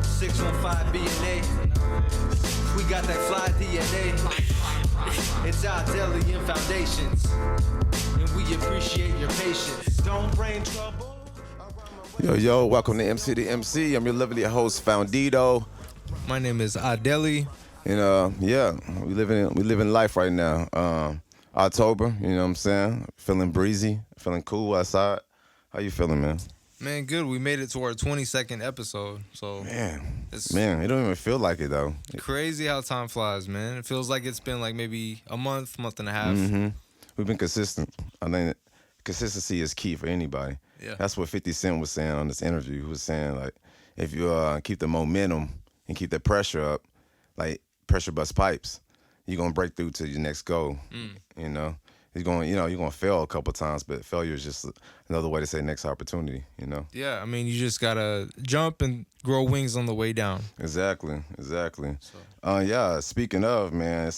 615 BNA. We got that fly DNA. It's our Delian Foundations. And we appreciate your patience. Don't bring trouble. Yo, welcome to MC2MC. I'm your lovely host, Foundito. My name is Adeli. And we living life right now. October, you know what I'm saying? Feeling breezy, feeling cool outside. How you feeling, man? Man, good. We made it to our 22nd episode. So Man, it don't even feel like it though. Crazy how time flies, man. It feels like it's been like maybe a month and a half. Mm-hmm. We've been consistent. I think consistency is key for anybody. Yeah. That's what 50 Cent was saying on this interview. He was saying, like, if you keep the momentum and keep the pressure up, like pressure bust pipes, you're going to break through to your next goal. You know? You're going to fail a couple times, but failure is just another way to say next opportunity, you know? Yeah, I mean, you just got to jump and grow wings on the way down. Exactly. So. Speaking of, man,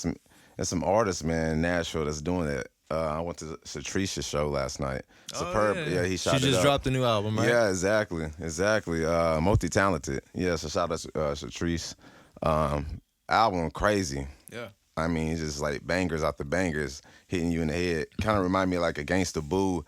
there's some artists, man, in Nashville that's doing that. I went to Satrisha's show last night. Superb. Yeah, he shot it up. She just dropped a new album, right? Yeah, exactly. Multi-talented. Yeah, so shout out to Satrice. Album, crazy. Yeah. I mean, it's just like bangers after bangers hitting you in the head. Kind of remind me of like a Gangsta Boo,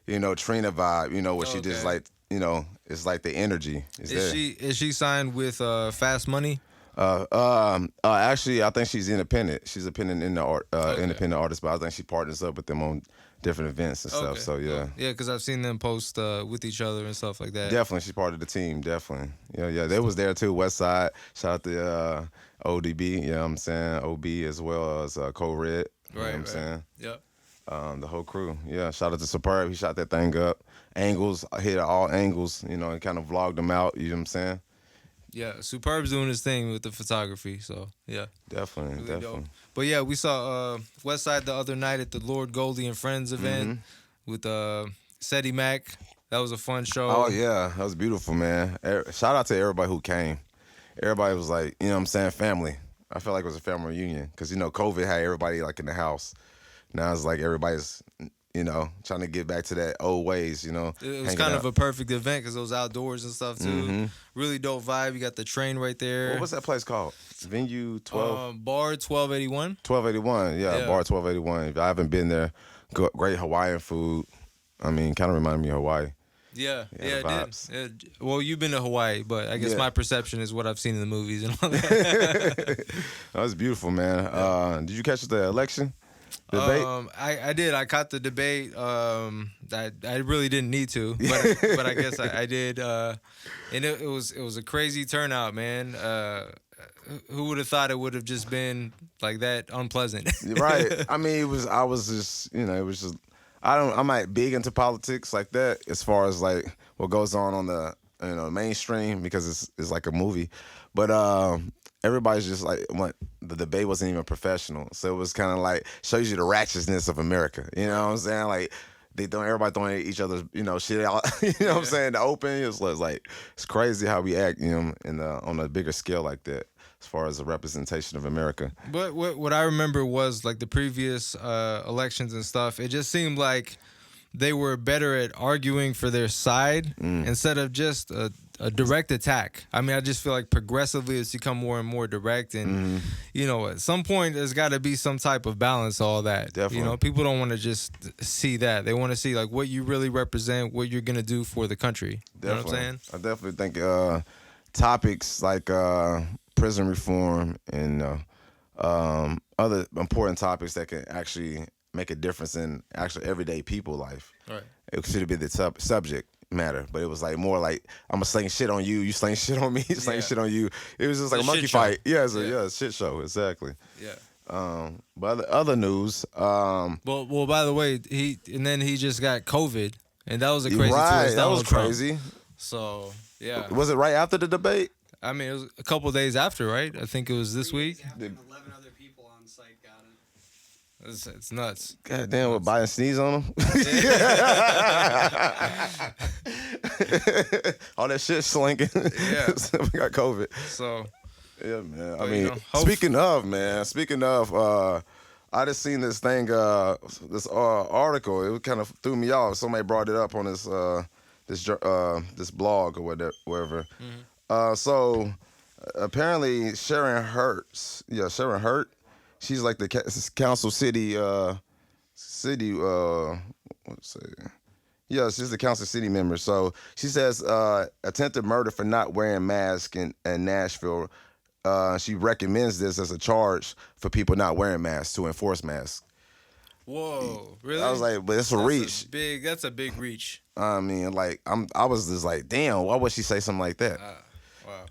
Trina vibe, where she just like, it's like the energy is there. Is she signed with Fast Money? Actually, I think she's independent. She's independent artist, but I think she partners up with them on different events and stuff. So yeah, because I've seen them post with each other and stuff like that. Definitely, she's part of the team. Definitely, yeah. They was there too. West Side. Shout out to ODB. You know what I'm saying? OB as well as Code Red. You know what I'm saying? Yep. The whole crew. Yeah. Shout out to Superb. He shot that thing up. Angles. I hit all angles. And kind of vlogged them out. You know what I'm saying? Yeah, Superb's doing his thing with the photography, so yeah. Definitely. Dope. But yeah, we saw Westside the other night at the Lord Goldie and Friends event with Seti Mac. That was a fun show. Oh yeah, that was beautiful, man. Shout out to everybody who came. Everybody was like, you know what I'm saying, family. I felt like it was a family reunion because, COVID had everybody like in the house. Now it's like everybody's, trying to get back to that old ways, It was kind of a perfect event because it was outdoors and stuff, too. Really dope vibe. You got the train right there. What's that place called? Venue 12? Bar 1281. 1281, yeah, Bar 1281. If I haven't been there, great Hawaiian food. I mean, kind of reminded me of Hawaii. Yeah, it did. Well, you've been to Hawaii, but I guess my perception is what I've seen in the movies and all that. That was beautiful, man. Did you catch the election? Debate? I did. I caught the debate. I really didn't need to, but I guess I did. And it was a crazy turnout, man. Who would have thought it would have just been like that unpleasant? Right. I mean, it was just. I'm not big into politics like that as far as like what goes on the mainstream because it's like a movie, but everybody's just like the debate wasn't even professional, so it was kind of like shows you the ratchetness of America. You know what I'm saying? Like everybody throwing each other's shit out. You know what I'm saying? The open it's like it's crazy how we act on a bigger scale like that. As far as the representation of America. But what I remember was like the previous elections and stuff, it just seemed like they were better at arguing for their side instead of just a direct attack. I mean, I just feel like progressively it's become more and more direct and, at some point there's got to be some type of balance to all that. Definitely. People don't want to just see that. They want to see like what you really represent, what you're going to do for the country. Definitely. You know what I'm saying? I definitely think topics like prison reform and other important topics that can actually make a difference in actual everyday people life. Right. It should have been the subject matter, but it was like more like I'm gonna sling shit on you, you sling shit on me, sling shit on you. It was just like a monkey fight. Yeah, it's a shit show. Exactly. Yeah. But other news. Well, by the way, he just got COVID, and that was a crazy. Right, that was crazy. So yeah. Was it right after the debate? I mean, it was a couple of days after, right? I think it was this week. 11 other people on site got it. It's nuts. God damn, what, Biden sneeze on him? All that shit slinking. Yeah. We got COVID. So. Yeah, man. But, I mean, speaking of, I just seen this thing, this article. It kind of threw me off. Somebody brought it up on this this blog or whatever. So apparently Sharon Hurt, she's like the council city let's see. Yeah, she's the council city member. So she says attempted murder for not wearing masks in Nashville. She recommends this as a charge for people not wearing masks to enforce masks. Whoa, really? I was like, but it's a reach. That's a big reach. I mean, like I was just like, damn, why would she say something like that? Wow.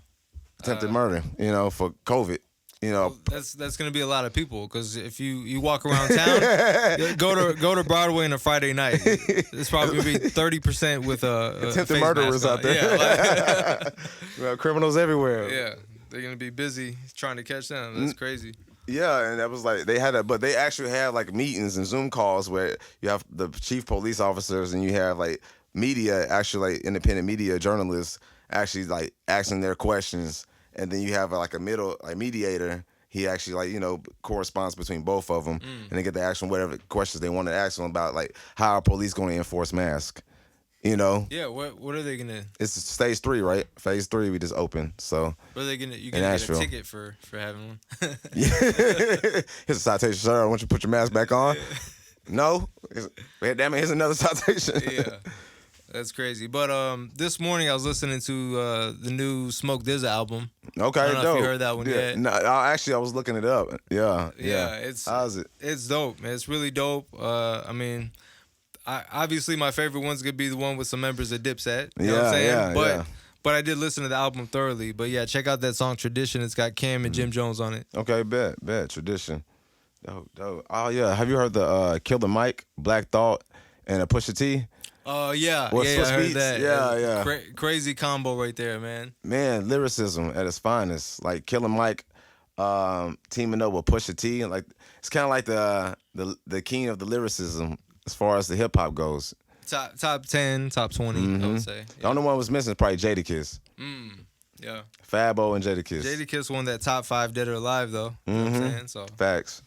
Attempted murder, for COVID. Well, that's gonna be a lot of people because if you walk around town, go to Broadway on a Friday night, it's probably gonna be 30% with attempted murderers out there. Yeah, well, criminals everywhere. Yeah, they're gonna be busy trying to catch them. That's crazy. Yeah, and that was like they had but they actually had like meetings and Zoom calls where you have the chief police officers and you have like media, actually like independent media journalists actually like asking their questions, and then you have like a mediator. He actually corresponds between both of them, and they get to ask them whatever questions they want to ask them about, like how are police going to enforce masks. Yeah, what are they gonna? It's stage 3, right? Phase 3 we just opened. So what are they gonna? You gonna get a ticket for having one? Yeah. Here's a citation, sir. I want you to put your mask back on. No, damn it. Here's another citation. Yeah, that's crazy. But this morning I was listening to the new Smoke DZA album. Okay, I don't know dope. if you heard that one yet. No, actually I was looking it up. Yeah. How's it? It's dope, man. It's really dope. I mean, obviously my favorite one's gonna be the one with some members of Dipset. You know what I'm saying? But I did listen to the album thoroughly. But yeah, check out that song Tradition. It's got Cam and Jim Jones on it. Okay, bet. Tradition. Dope. Oh yeah. Have you heard the Killer Mike, Black Thought, and a Pusha T? Oh yeah, I heard beats? that. Yeah. Crazy combo right there, man. Man, lyricism at its finest. Like Killer Mike teaming up with Pusha T, like it's kind of like the king of the lyricism as far as the hip hop goes. Top 10, top 20, I would say. Yeah. The only one was missing is probably Jadakiss. Yeah. Fabo and Jadakiss. Jadakiss won that top 5 Dead or Alive though. You know what I'm saying? So Facts.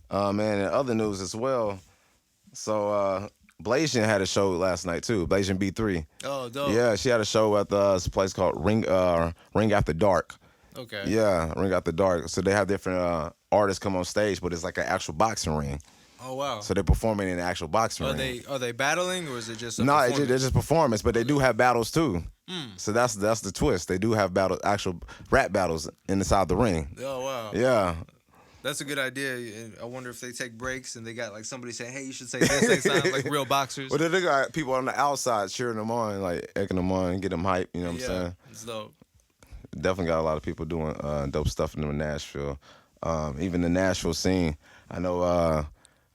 Man, and other news as well. So Blasian had a show last night too. Blasian B3. Oh, dope. Yeah, she had a show at this place called Ring After Dark. Okay. Yeah, Ring After Dark. So they have different artists come on stage, but it's like an actual boxing ring. Oh wow. So they're performing in an actual boxing ring. Are they battling or is it just a No, performance? they're just performance, but they do have battles too. So that's the twist. They do have actual rap battles inside the ring. Oh wow. Yeah. That's a good idea. And I wonder if they take breaks and they got like somebody saying, "Hey, you should say this next time," like real boxers. Well, they got people on the outside cheering them on, like egging them on, get them hype. You know what I'm saying? It's dope. Definitely got a lot of people doing dope stuff in Nashville. Even the Nashville scene. I know a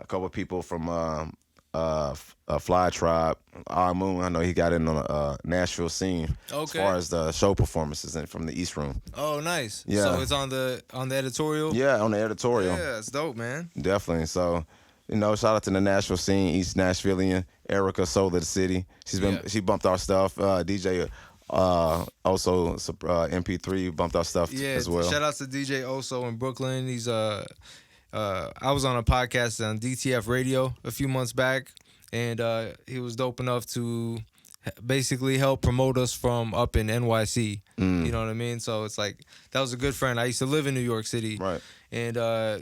couple of people from Fly Tribe, R Moon. I know he got in on the Nashville scene as far as the show performances and from the East Room. Oh, nice. Yeah. So it's on the editorial. Yeah, on the editorial. Yeah, it's dope, man. Definitely. So, shout out to the Nashville scene, East Nashvilleian, Erica, Soul of the City. She bumped our stuff. DJ also MP3 bumped our stuff as well. Shout out to DJ Oso in Brooklyn. He's I was on a podcast on DTF Radio a few months back, and he was dope enough to basically help promote us from up in NYC. You know what I mean? So it's like, that was a good friend. I used to live in New York City. Right. And,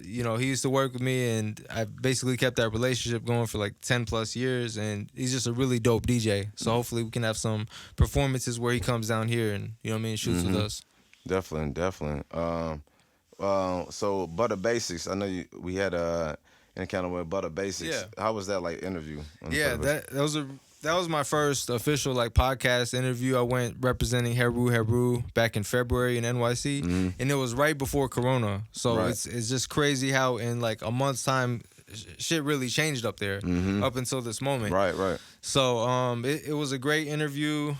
he used to work with me, and I basically kept that relationship going for like 10 plus years. And he's just a really dope DJ. So hopefully we can have some performances where he comes down here and, shoots with us. Definitely. So Butter Basics, I know we had an encounter with Butter Basics. Yeah. How was that interview? Yeah, that was my first official podcast interview. I went representing Heru back in February in NYC, and it was right before Corona. So it's just crazy how in like a month's time, shit really changed up there up until this moment. Right. So it was a great interview,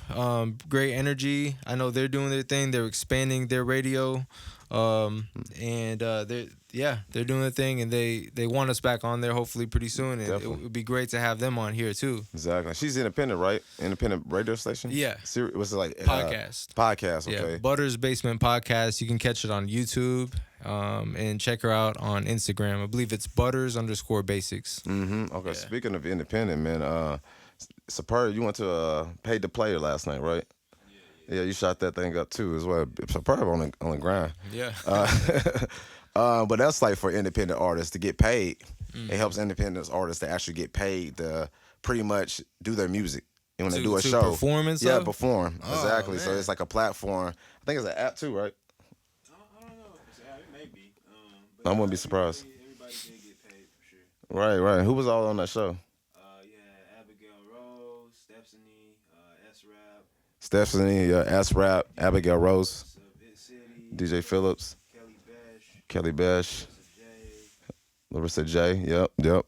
great energy. I know they're doing their thing. They're expanding their radio. And they're doing their thing, and they want us back on there hopefully pretty soon, and it would be great to have them on here too. Exactly. She's independent, right? Independent radio station? Yeah. Was it like podcast? Podcast, okay. Yeah, Butters Basement Podcast. You can catch it on YouTube, and check her out on Instagram. I believe it's Butters_Basics. Okay. Yeah. Speaking of independent, man, Superb, you went to Paid to Play last night, right? Yeah, you shot that thing up too as well. Superb on the grind. Yeah. But that's like for independent artists to get paid. It helps independent artists to actually get paid to pretty much do their music. And when they do a show, perform and yeah, stuff? perform Oh, exactly. So man. it's like a platform. I think it's an app too, right? I don't know. It may be. But I wouldn't be surprised. Everybody can get paid for sure. Right. Who was all on that show? Yeah, Abigail Rose, Stephanie, S-Rap, Stephanie, S-Rap, Abigail Rose, Bit City, DJ Phillips, Kelly Bash, Kelly Bash, Larissa J. Yep.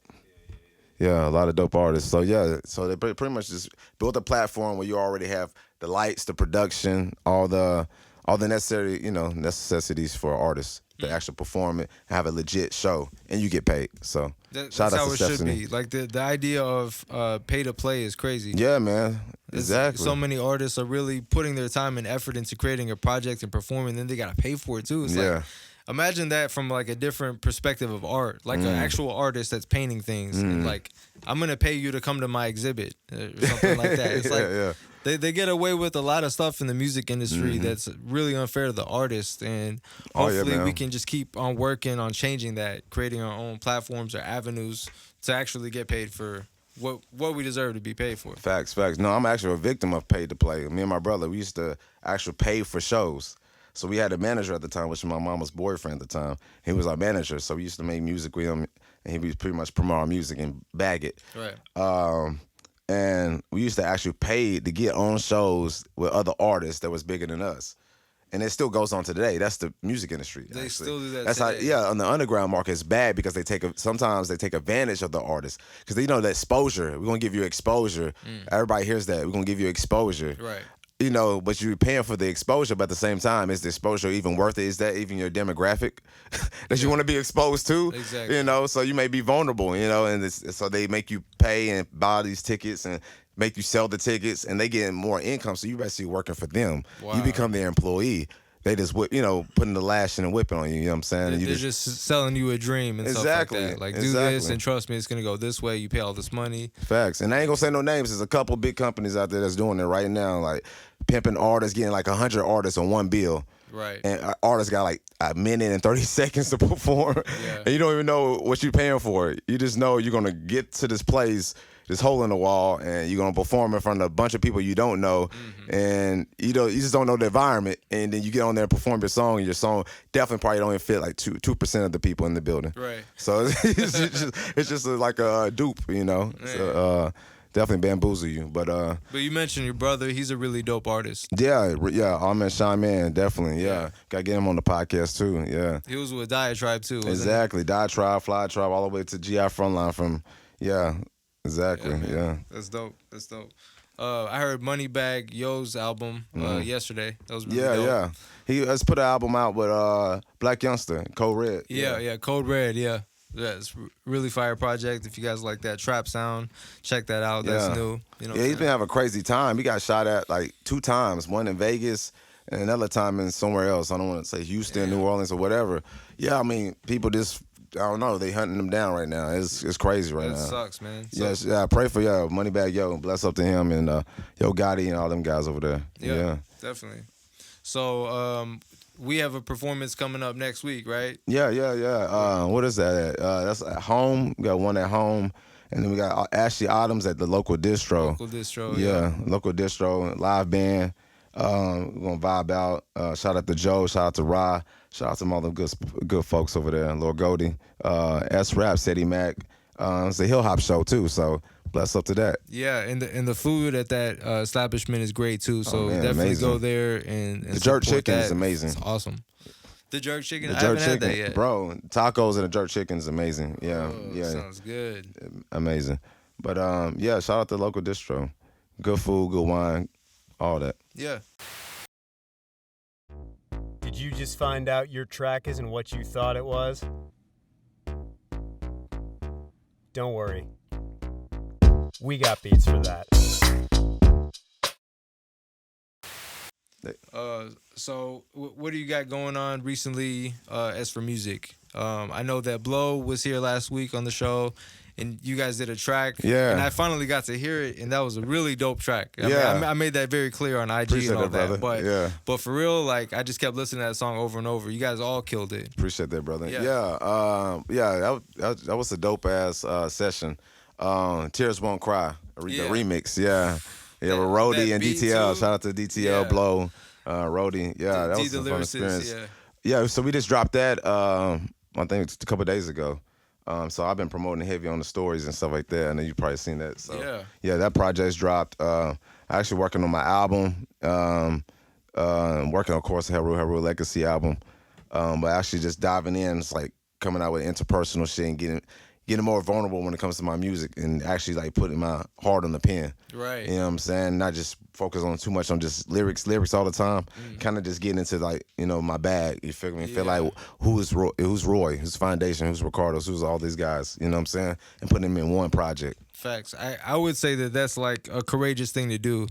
Yeah, a lot of dope artists. So yeah, so they pretty much just built a platform where you already have the lights, the production, all the necessary, necessities for artists to actually perform it, have a legit show, and you get paid. So That's shout out how to it Stephanie. should be. Like the idea of pay to play is crazy. Yeah, man. It's- Exactly. So many artists are really putting their time and effort into creating a project and performing, then they gotta pay for it too. It's Yeah. like, imagine that from like a different perspective of art, like an actual artist that's painting things. And like, I'm gonna pay you to come to my exhibit or something like that. It's Yeah. they get away with a lot of stuff in the music industry that's really unfair to the artist. And Oh, yeah, hopefully we man. can just keep on working on changing that, creating our own platforms or avenues to actually get paid for what we deserve to be paid for. Facts. No, I'm actually a victim of Paid to Play. Me and my brother, we used to actually pay for shows. So we had a manager at the time, which was my mama's boyfriend at the time. He was our manager, so we used to make music with him, and he would pretty much promote our music and bag it. Right. And we used to actually pay to get on shows with other artists that was bigger than us. And it still goes on today. That's the music industry. They actually. still do that That's today. how, on the underground market, it's bad because sometimes they take advantage of the artists because they know the exposure. We're gonna give you exposure. Everybody hears that. We're gonna give you exposure. Right. But you're paying for the exposure, but at the same time, is the exposure even worth it? Is that even your demographic that you want to be exposed to? Exactly. So you may be vulnerable, and so they make you pay and buy these tickets and make you sell the tickets, and they get more income, so you basically working for them. Wow. You become their employee. They just putting the lash and the whipping on you. You know what I'm saying? And They're you just selling you a dream and Exactly, stuff like that. Like, do exactly. this and trust me, it's gonna go this way. You pay all this money. Facts. And I ain't gonna say no names. There's a couple big companies out there that's doing it right now, like pimping artists, getting like 100 artists on one bill. Right. And artists got like a minute and 30 seconds to perform. Yeah. And you don't even know what you're paying for. You just know you're gonna get to this place, this hole in the wall, and you're gonna perform in front of a bunch of people you don't know. And you just don't know the environment. And then you get on there and perform your song, and your song definitely probably don't even fit like 2% of the people in the building. Right. So it's just like a dupe, So definitely bamboozle you. But you mentioned your brother. He's a really dope artist. yeah, Ahmed Shine Man, definitely. Yeah. Gotta get him on the podcast too. Yeah. He was with Diatribe too. Wasn't Exactly. Diatribe, Fly Tribe, all the way to GI Frontline from exactly. man. Yeah. That's dope. I heard Moneybagg Yo's album yesterday. That was really dope. Yeah. He has put an album out with Black Youngster, Code Red. Yeah, Code Red, yeah. Yeah, it's really fire project. If you guys like that trap sound, check that out. That's Yeah. new. He's been having a crazy time. He got shot at like 2 times, one in Vegas and another time in somewhere else. I don't want to say Houston, New Orleans, or whatever. Yeah, I mean, people just, I don't know, they hunting him down right now. It's crazy right That now. sucks, man. Yes, yeah, I pray for Moneybagg Yo. Bless up to him and Yo Gotti and all them guys over there. Yeah. Definitely. So we have a performance coming up next week, right? Yeah. What is that at? That's at home. We got one at home. And then we got Ashley Adams at the local distro. Local distro. Yeah, local distro, live band. We're going to vibe out. Shout out to Joe. Shout out to Ra. Shout out to all the good folks over there. Lord Goldie. S-Rap, City Mac. It's a Hill Hop show, too. So bless up to that. Yeah, and the food at that establishment is great too. So man, definitely amazing. go there and The jerk support chicken that. is amazing. It's awesome. The jerk chicken. The I jerk haven't chicken, had that yet. bro. Tacos and the jerk chicken is amazing. Yeah, Oh, yeah, sounds good. amazing. But shout out to local distro. Good food, good wine, all that. Yeah. Did you just find out your track isn't what you thought it was? Don't worry. We got beats for that. So what do you got going on recently as for music? I know that Blow was here last week on the show, and you guys did a track. Yeah. And I finally got to hear it, and that was a really dope track. I Yeah. mean, I made that very clear on IG Appreciate and all that, brother. that. But Yeah. but for real, like I just kept listening to that song over and over. You guys all killed it. Appreciate that, brother. Yeah. That was a dope ass session. Tears Won't Cry, the Yeah. remix. Yeah, with That Rhodey and beat DTL. too. Shout out to DTL, Yeah. Blow, Rhodey. Yeah, that D was the a fun lyricist, experience. yeah. Yeah, so we just dropped that. I think it's a couple of days ago. So I've been promoting heavy on the stories and stuff like that. I know you've probably seen that. So Yeah. that project's dropped. Actually working on my album. Working, of course, Heru Legacy album. But actually just diving in, it's like coming out with interpersonal shit and getting more vulnerable when it comes to my music and actually like putting my heart on the pen. Right. You know what I'm saying? Not just focus on too much on just lyrics all the time. Kind of just getting into like, my bag. You feel me? Feel like who's Roy, who's Foundation, who's Ricardo, who's all these guys. You know what I'm saying? And putting them in one project. Facts. I would say that that's like a courageous thing to do.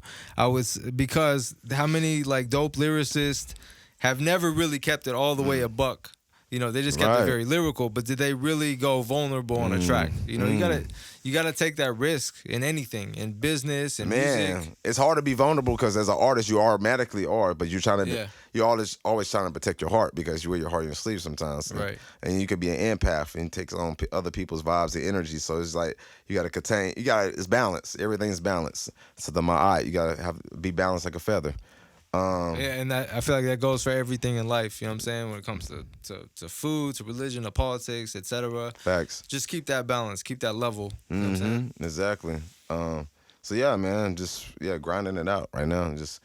Because how many like dope lyricists have never really kept it all the way a buck. They just kept it very lyrical, but did they really go vulnerable on a track? You gotta take that risk in anything, in business and music. It's hard to be vulnerable because as an artist you automatically are, but you're trying to you're always trying to protect your heart because you wear your heart in your sleeve sometimes. Right. And you could be an empath and take on other people's vibes and energy. So it's like you gotta it's balance. Everything's balanced. So you gotta be balanced like a feather. And I feel like that goes for everything in life. You know what I'm saying? When it comes to food, to religion, to politics, etc. Facts. Just keep that balance, keep that level. You know what I'm saying? Exactly. So yeah, man, just grinding it out right now. Just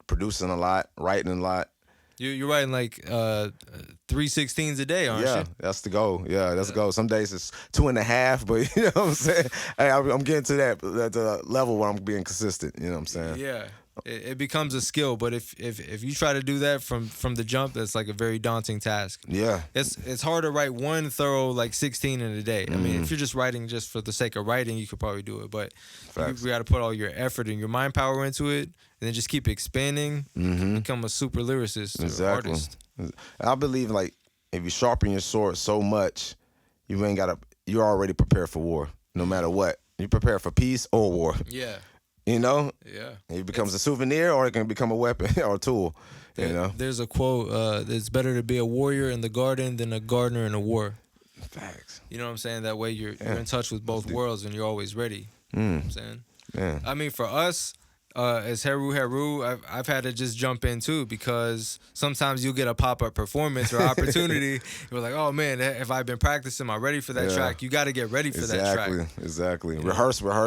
producing a lot, writing a lot. You're writing like 3/16 a day, aren't you? Yeah, that's the goal. Yeah, that's the goal. Some days it's 2.5, but you know what I'm saying? Hey, I'm getting to that level where I'm being consistent. You know what I'm saying? Yeah. It becomes a skill, but if you try to do that from the jump, that's like a very daunting task. Yeah. It's hard to write one thorough like 16 in a day. I mean, if you're just writing just for the sake of writing, you could probably do it, but you got to put all your effort and your mind power into it, and then just keep expanding, become a super lyricist or artist. I believe like if you sharpen your sword so much, you're already prepared for war, no matter what. You prepare for peace or war. Yeah. Yeah. It becomes a souvenir or it can become a weapon or a tool. There's a quote, it's better to be a warrior in the garden than a gardener in a war. Facts. You know what I'm saying? That way you're in touch with both worlds and you're always ready. You know what I'm saying? Yeah. I mean, for us, as Heru, I've had to just jump in too because sometimes you'll get a pop-up performance or opportunity. You're like, oh man, have I been practicing? Am I ready for that track? You got to get ready for that track. Exactly. Rehearse. All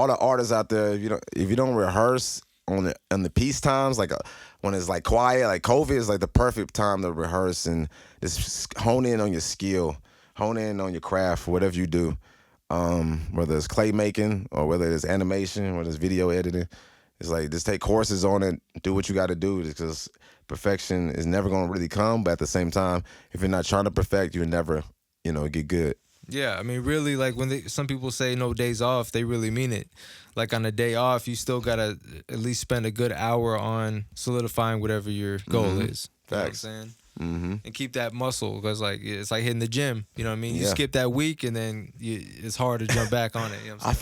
the artists out there, if you don't rehearse on the peace times, like when it's like quiet, like COVID is like the perfect time to rehearse and just hone in on your skill, hone in on your craft, whatever you do. Whether it's clay making or whether it's animation, whether it's video editing, it's like just take courses on it, do what you got to do because perfection is never going to really come. But at the same time, if you're not trying to perfect, you'll never, get good. Yeah, I mean, really, like when some people say no days off, they really mean it. Like on a day off, you still gotta at least spend a good hour on solidifying whatever your goal is. Facts. You know what I'm saying? And keep that muscle because like it's like hitting the gym. You know what I mean? You skip that week and then it's hard to jump back on it. You know what I'm saying? I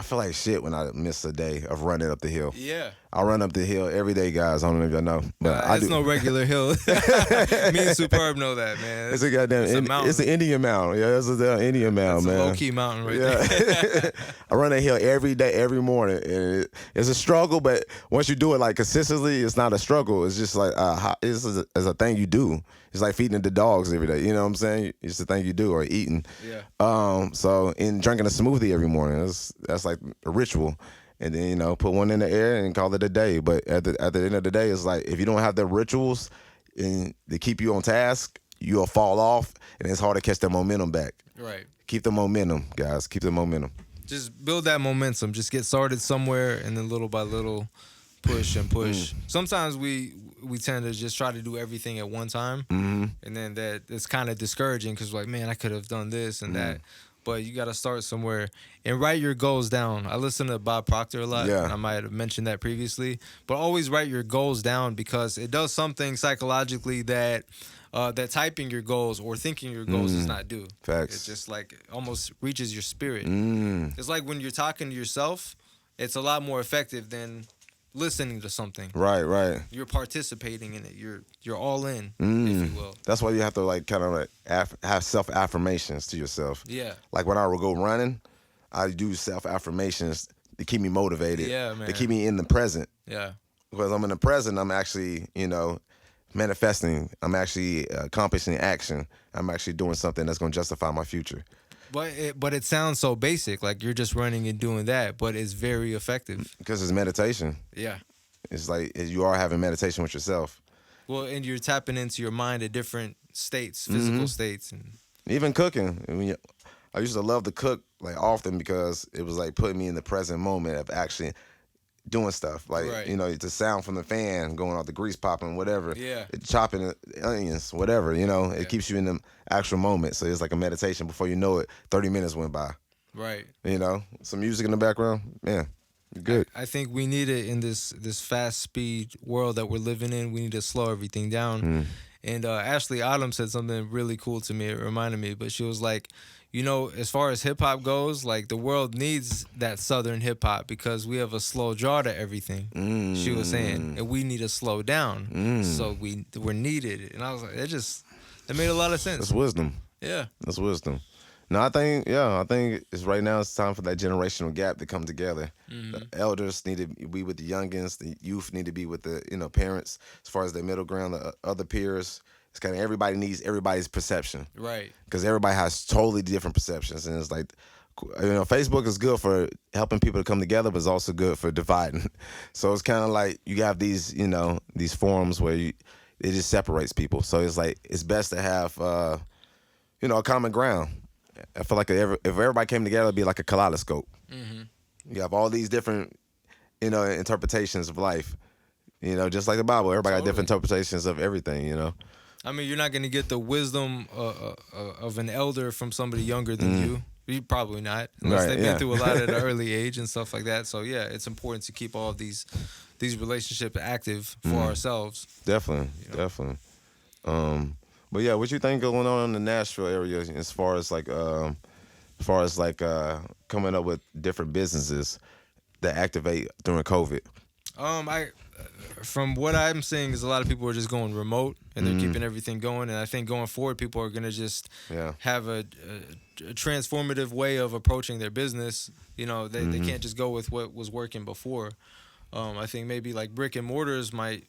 feel like shit when I miss a day of running up the hill. Yeah. I run up the hill every day, guys. I don't know if y'all know, but I do. It's no regular hill. Me and Superb know that, man. It's a goddamn. It's an Indian mountain. Yeah, it's a Indian mountain, man. It's a low-key mountain right there. I run that hill every day, every morning, and it's a struggle. But once you do it like consistently, it's not a struggle. It's just like it's a thing you do. It's like feeding the dogs every day. You know what I'm saying? It's the thing you do, or eating. Yeah. So in drinking a smoothie every morning, that's like a ritual. And then, put one in the air and call it a day. But at the end of the day, it's like if you don't have the rituals and they keep you on task, you'll fall off, and it's hard to catch that momentum back. Right. Keep the momentum, guys. Keep the momentum. Just build that momentum. Just get started somewhere, and then little by little, push and push. Sometimes we tend to just try to do everything at one time, and then it's kind of discouraging because like, man, I could have done this and that. but you got to start somewhere and write your goals down. I listen to Bob Proctor a lot. Yeah. And I might have mentioned that previously, but always write your goals down because it does something psychologically that typing your goals or thinking your goals does not do. Facts. It just like almost reaches your spirit. Mm. It's like when you're talking to yourself, it's a lot more effective than listening to something. Right. You're participating in it. You're all in, if you will. That's why you have to like kind of like have self affirmations to yourself. Yeah. Like when I would go running, I do self affirmations to keep me motivated. Yeah, man. To keep me in the present. Yeah. Because I'm in the present, I'm actually, manifesting. I'm actually accomplishing action. I'm actually doing something that's going to justify my future. But it sounds so basic, like you're just running and doing that, but it's very effective. Because it's meditation. Yeah. It's like you are having meditation with yourself. Well, and you're tapping into your mind at different states, physical states, and Even cooking. I used to love to cook like often because it was like putting me in the present moment of actually doing stuff. Like, Right. the sound from the fan going off, the grease popping, whatever. Yeah. Chopping the onions, whatever, It keeps you in the actual moment. So it's like a meditation. Before you know it, 30 minutes went by. right. Some music in the background. Man, you're good. I think we need it in this fast speed world that we're living in. We need to slow everything down. And Ashley Autumn said something really cool to me. It reminded me, but she was like, as far as hip hop goes, like the world needs that Southern hip hop because we have a slow draw to everything. She was saying, and we need to slow down. So we're needed. And I was like, it made a lot of sense. That's wisdom. Yeah. That's wisdom. No, I think it's right now it's time for that generational gap to come together. The elders need to be with the youngins. The youth need to be with the parents. As far as the middle ground, the other peers, it's kind of everybody needs everybody's perception. Right. Because everybody has totally different perceptions, and it's like, Facebook is good for helping people to come together, but it's also good for dividing. So it's kind of like you have these these forums where it just separates people. So it's like it's best to have a common ground. I feel like if everybody came together, it'd be like a kaleidoscope. You have all these different, interpretations of life. Just like the Bible, everybody got different interpretations of everything. I mean, you're not going to get the wisdom of an elder from somebody younger than you. You probably not, unless they've been through a lot at an early age and stuff like that. So yeah, it's important to keep all of these relationships active for ourselves. Definitely. But yeah, what you think going on in the Nashville area as far as coming up with different businesses that activate during COVID? From what I'm seeing is a lot of people are just going remote and they're keeping everything going. And I think going forward, people are going to just have a transformative way of approaching their business. They can't just go with what was working before. I think maybe like brick and mortars might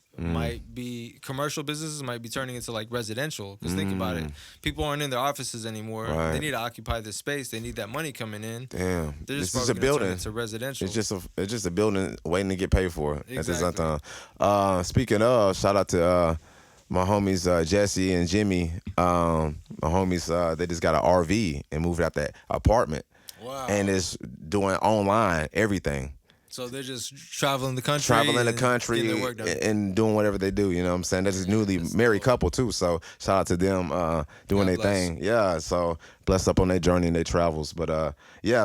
be commercial businesses might be turning into like residential. Because think about it, people aren't in their offices anymore. Right. They need to occupy this space. They need that money coming in. Damn, They're just this is a probably gonna building. turn it to residential. It's just a building waiting to get paid for at this Exactly. time. Speaking of, shout out to my homies Jesse and Jimmy. My homies, they just got an RV and moved out that apartment. Wow. And it's doing online everything. So they're just traveling the country. Getting their work done. and doing whatever they do. You know what I'm saying? That's a newly married couple too. So shout out to them doing their thing. Yeah. So blessed up on their journey and their travels. But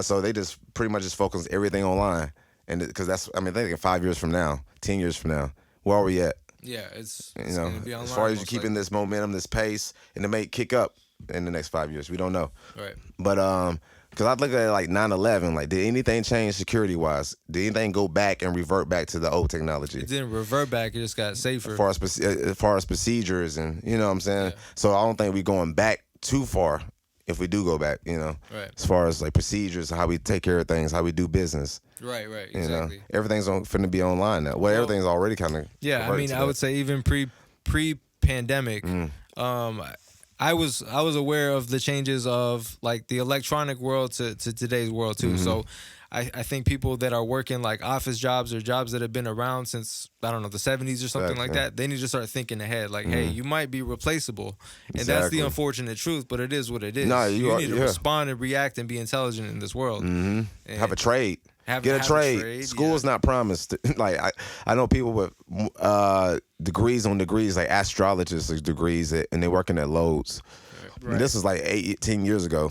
so they just pretty much just focus everything online. And because thinking 5 years from now, 10 years from now, where are we at? Yeah, it's Gonna be online. as far as you most keeping likely. this momentum, this pace, and it may kick up in the next 5 years. We don't know. Right. But because I look at it like 9/11, like did anything change security wise? Did anything go back and revert back to the old technology? It didn't revert back. It just got safer. As far as procedures and you know what I'm saying. Yeah. So I don't think we're going back too far if we do go back. Right. As far as like procedures, how we take care of things, how we do business. Right. Exactly. Everything's finna be online now. Well, everything's already kind of. Yeah, I mean, I would say even pre-pandemic, I was aware of the changes of like the electronic world to today's world too. So I think people that are working like office jobs or jobs that have been around since, I don't know, the 70s or something like that, they need to start thinking ahead. Like, hey, you might be replaceable. And that's the unfortunate truth, but it is what it is. No, you need to respond and react and be intelligent in this world. And have a trade. Get a have trade. School is not promised. Like I know people with degrees on degrees, like astrologists degrees, and they're working at Lowe's. And this is like 10 years ago.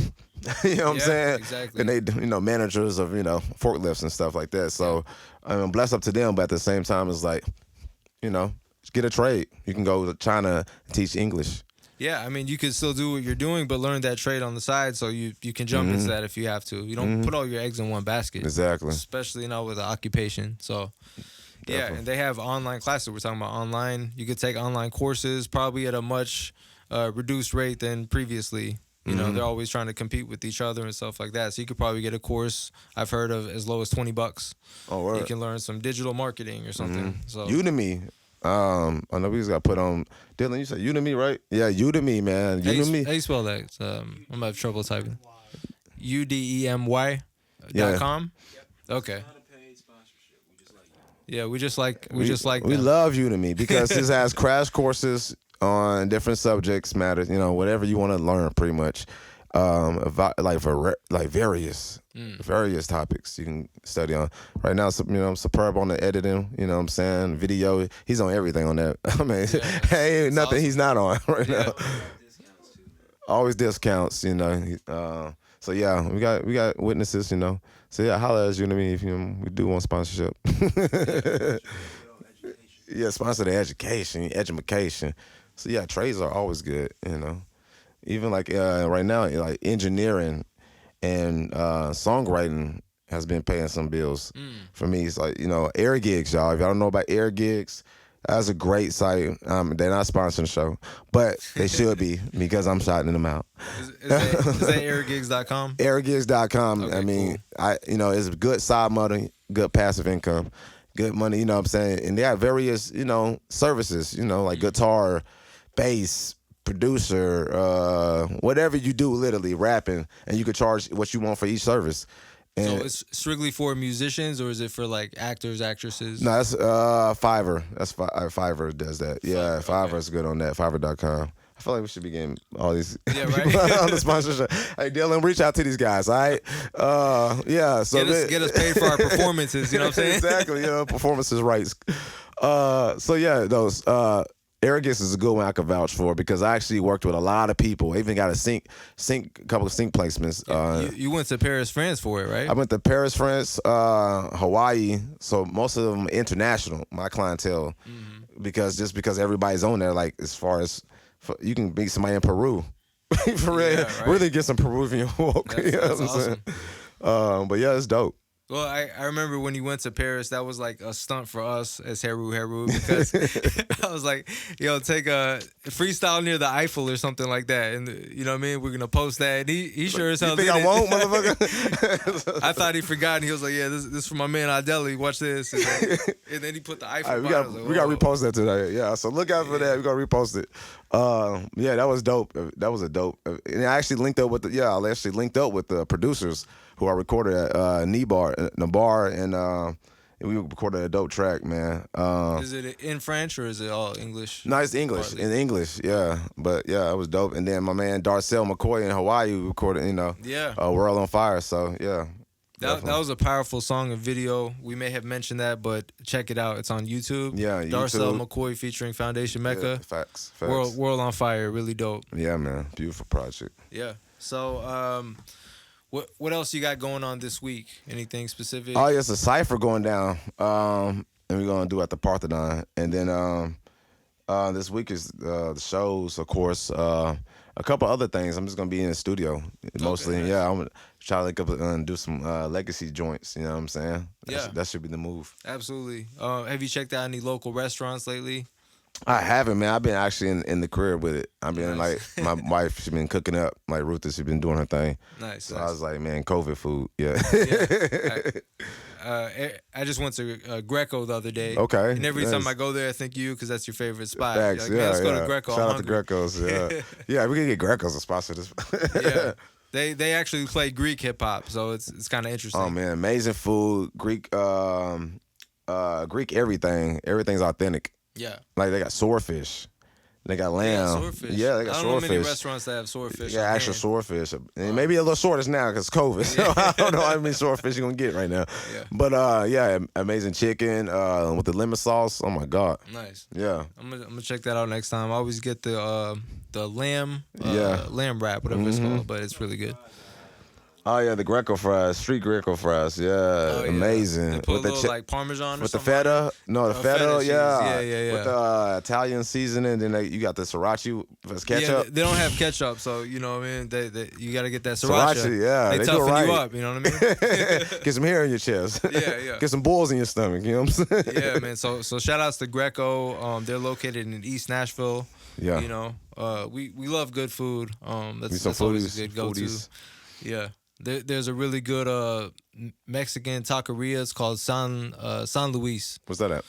You know what I'm saying? Exactly. And they, managers of, forklifts and stuff like that. So, I'm blessed up to them. But at the same time, it's like, get a trade. You can go to China and teach English. Yeah, I mean, you can still do what you're doing, but learn that trade on the side so you can jump into that if you have to. You don't put all your eggs in one basket. Exactly. Especially, with an occupation. So, yeah, and they have online classes. We're talking about online. You could take online courses probably at a much reduced rate than previously. They're always trying to compete with each other and stuff like that. So you could probably get a course I've heard of as low as $20. Oh, word. You can learn some digital marketing or something. So Udemy. I know we just got put on. Dylan, you said Udemy, right? Yeah, Udemy, man. Udemy. How you spell that? I'm gonna have trouble typing. UDEMY.com. Okay. Not a paid sponsorship. We just like you. Yeah, we just like We them. love Udemy because this has crash courses on different subjects matters. Whatever you want to learn, pretty much. Various topics you can study on. Right now, I'm superb on the editing. You know what I'm saying? Video. He's on everything on that. I mean, ain't nothing awesome. he's not on right now. Discounts too, man. Always discounts. So yeah, we got witnesses. So yeah, holla at Udemy if we do want sponsorship. Yeah, sponsor the education. So yeah, trades are always good. Even like right now, like engineering and songwriting has been paying some bills for me. It's like Air Gigs, y'all. If y'all don't know about Air Gigs, that's a great site. They're not sponsoring the show, but they should be because I'm shouting them out. Is that airgigs.com? Airgigs.com. Okay, I mean, cool. it's good side money, good passive income, good money. You know what I'm saying? And they have various services. Like guitar, bass, producer, whatever you do, literally rapping, and you could charge what you want for each service. And So it's strictly for musicians, or is it for like actors, actresses? no, that's Fiverr. That's Fiverr does that. Yeah, Fiverr, Fiverr's good on that. Fiverr.com. I feel like we should be getting all these people right? on the sponsorship. Hey, Dylan, reach out to these guys, all right? Yeah. So Get us paid for our performances. You know what I'm saying? Exactly. Performances rights. So yeah, those. Arrogance is a good one I could vouch for because I actually worked with a lot of people. I even got a couple of sync placements. You went to Paris, France for it, right? I went to Paris, France, Hawaii. So most of them international, my clientele, because everybody's on there. Like as far as you can meet somebody in Peru, for real, right. really get some Peruvian walk. That's What I'm awesome. saying? But yeah, it's dope. Well, I remember when you went to Paris, that was like a stunt for us as Heru because I was like, take a freestyle near the Eiffel or something like that. And you know what I mean? We're going to post that. And he sure as hell You think did I it. won't, motherfucker? I thought he forgot. And he was like, yeah, this is for my man Adeli. Watch this. And then he put the Eiffel. All right, behind. I was like, we got to whoa. repost that today. Yeah, so look out for that. We got to repost it. Yeah, that was dope. That was a dope. And I actually linked up with the producers who I recorded at Nabar, and we recorded a dope track, man. Is it in French or is it all English? No, it's English. Partly. In English, yeah. But yeah, it was dope. And then my man Darcel McCoy in Hawaii recorded, World on Fire. So yeah. That was a powerful song and video. We may have mentioned that, but check it out. It's on YouTube. Yeah, Darcel YouTube. McCoy featuring Foundation Mecca. Yeah, facts. World on Fire, really dope. Yeah, man. Beautiful project. Yeah. So, what else you got going on this week? Anything specific? Oh, yeah, it's a cypher going down. And we're gonna do at the Parthenon. And then this week is the shows, of course. A couple other things. I'm just gonna be in the studio mostly. Okay, nice. Yeah, I'm gonna try to link up and do some legacy joints. You know what I'm saying? That should be the move. Absolutely. Have you checked out any local restaurants lately? I haven't, man. I've been actually in the crib with it. I've been Nice. like, my wife, she's been cooking up. Like Ruth, she's been doing her thing. Nice. So I was like, man, COVID food. Yeah. I just went to Greco the other day. Okay, And every nice. time I go there, I think you because that's your favorite spot. Facts, You're like, man, let's go to yeah. Greco. Shout I'm out to hungry. Greco's. Yeah. Yeah, we can get Greco's to sponsor this. Yeah. They actually play Greek hip hop, so it's kind of interesting. Oh man, amazing food, Greek everything. Everything's authentic. Yeah. Like they got swordfish. They got lamb. Swordfish. Yeah, they got I don't know swordfish. many restaurants that have swordfish. Yeah, on actual hand. swordfish. And maybe a little shortage now because COVID. So I don't know how many swordfish you're gonna get right now. Yeah. But yeah, amazing chicken with the lemon sauce. Oh my God. Nice. Yeah. I'm gonna check that out next time. I always get the lamb lamb wrap, whatever it's called, but it's really good. Oh yeah, the Greco fries, street Greco fries. Yeah, Oh, yeah. amazing. They put with a little like Parmesan or with the something. feta. No, the feta. feta cheese. Yeah. Yeah. With the Italian seasoning. Then you got the sriracha with ketchup. Yeah, they don't have ketchup, so you know what I mean. They you got to get that sriracha. Sriracha, yeah, they they do it toughen you right. up. You know what I mean? Get some hair in your chest. Yeah. Get some balls in your stomach. You know what I'm saying? Yeah, man. So shout outs to Greco. They're located in East Nashville. Yeah. You know, we love good food. That's some always a foodies, good go-to. foodies. Yeah. There's a really good Mexican taqueria. It's called San Luis. What's that at?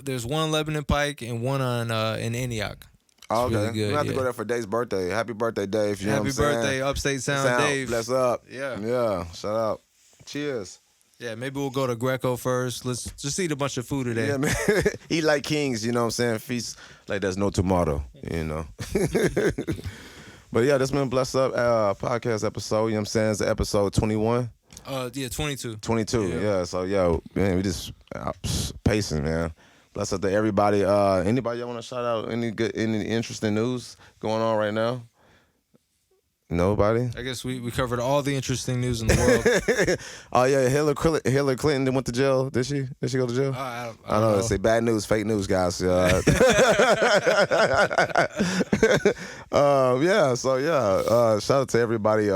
There's one on Lebanon Pike and one on in Antioch. Oh, okay. really good, We have to yeah. go there for Dave's birthday. Happy birthday, Dave. You know Happy what I'm saying? birthday, Upstate Sound, Dave. Bless up. Yeah. Yeah. Shout out. Cheers. Yeah, maybe we'll go to Greco first. Let's just eat a bunch of food today. Yeah, man. Eat like kings, you know what I'm saying? Feast like there's no tomorrow, you know. But yeah, this been Bless Up podcast episode, you know what I'm saying? It's episode 21. Yeah, 22. 22, yeah. So, yo, man, we just pacing, man. Bless up to everybody. Anybody y'all want to shout out? Any interesting news going on right now? Nobody? I guess we covered all the interesting news in the world. Oh, yeah, Hillary Clinton went to jail. Did she? Did she go to jail? I I know. Say bad news, fake news, guys. Yeah. Yeah. So yeah. Shout out to everybody.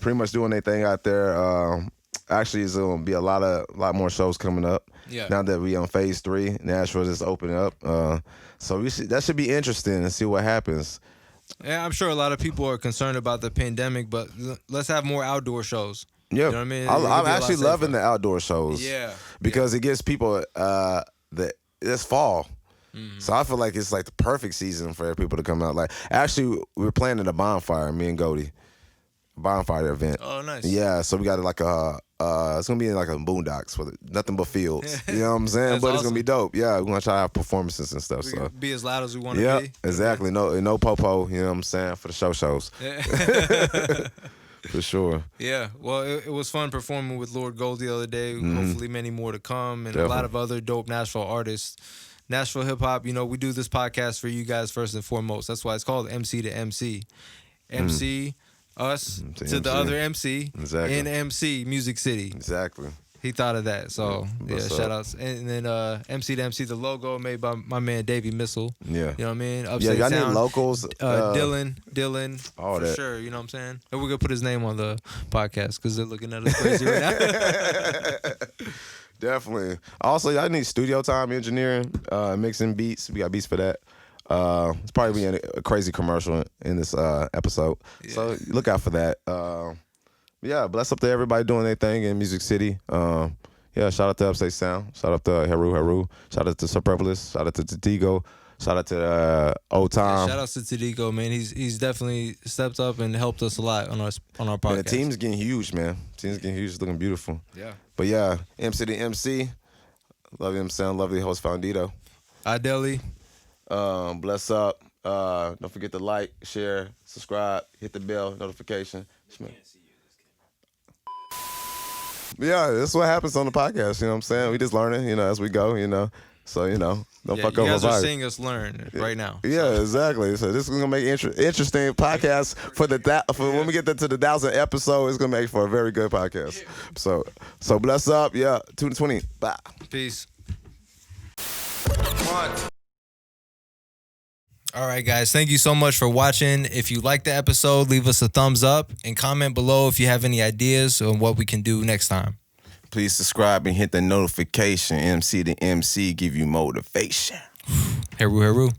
Pretty much doing their thing out there. Actually, there's gonna be a lot more shows coming up. Yeah. Now that we on phase 3, Nashville is opening up. So that should be interesting and see what happens. Yeah, I'm sure a lot of people are concerned about the pandemic, but let's have more outdoor shows. Yeah, You know what I mean? I'm It'll be a lot actually safer. loving the outdoor shows. Yeah. because it gives people it's fall. Mm-hmm. So I feel like it's like the perfect season for people to come out. Like actually, we're planning a bonfire, me and Goldie, bonfire event. Oh, nice. Yeah, so we got like it's gonna be in like a boondocks with nothing but fields. You know what I'm saying? That's But it's awesome. gonna be dope. Yeah, we're gonna try to have performances and stuff. We So can be as loud as we want to yeah, be. exactly. No popo. You know what I'm saying? For the shows. For sure. Yeah, well, it was fun performing with Lord Gold the other day. Hopefully, many more to come, and a lot of other dope Nashville artists. Nashville hip hop, you know, we do this podcast for you guys first and foremost. That's why it's called MC2MC. MC, us to MC. the other MC, Exactly. and MC Music City. Exactly. He thought of that, so yeah, What's shout up? outs. And then MC2MC, the logo made by my man Davey Missile. Yeah. You know what I mean? Yeah, Upstate y'all need Sound. locals. Dylan, all for that. sure. You know what I'm saying? And we're gonna put his name on the podcast because they're looking at us crazy right now. Definitely. Also, y'all need studio time engineering, mixing beats. We got beats for that. It's probably being a crazy commercial in this episode. So look out for that. Yeah, bless up to everybody doing their thing in Music City. Yeah, shout out to Upstate Sound. Shout out to Heru. Shout out to Superfluous. Shout out to Tatigo. Shout out to Old Time. Shout out to Tadico, man. He's definitely stepped up and helped us a lot on our podcast. And the team's getting huge, man. Team's getting huge. It's looking beautiful. Yeah. But yeah, MC2MC. Love him, sound lovely host Foundito. Ideli. Bless up. Don't forget to like, share, subscribe, hit the bell notification. Yeah, that's what happens on the podcast. You know what I'm saying? We just learning, as we go. So don't fuck You over guys are vibe. seeing us learn right now. Yeah, exactly. So this is gonna make interesting podcast for when we get to the 1,000th episode. It's gonna make for a very good podcast. So bless up. Yeah, 2 to 20. Bye. Peace. One. All right, guys. Thank you so much for watching. If you liked the episode, leave us a thumbs up and comment below if you have any ideas on what we can do next time. Please subscribe and hit the notification. MC2MC give you motivation. Heru.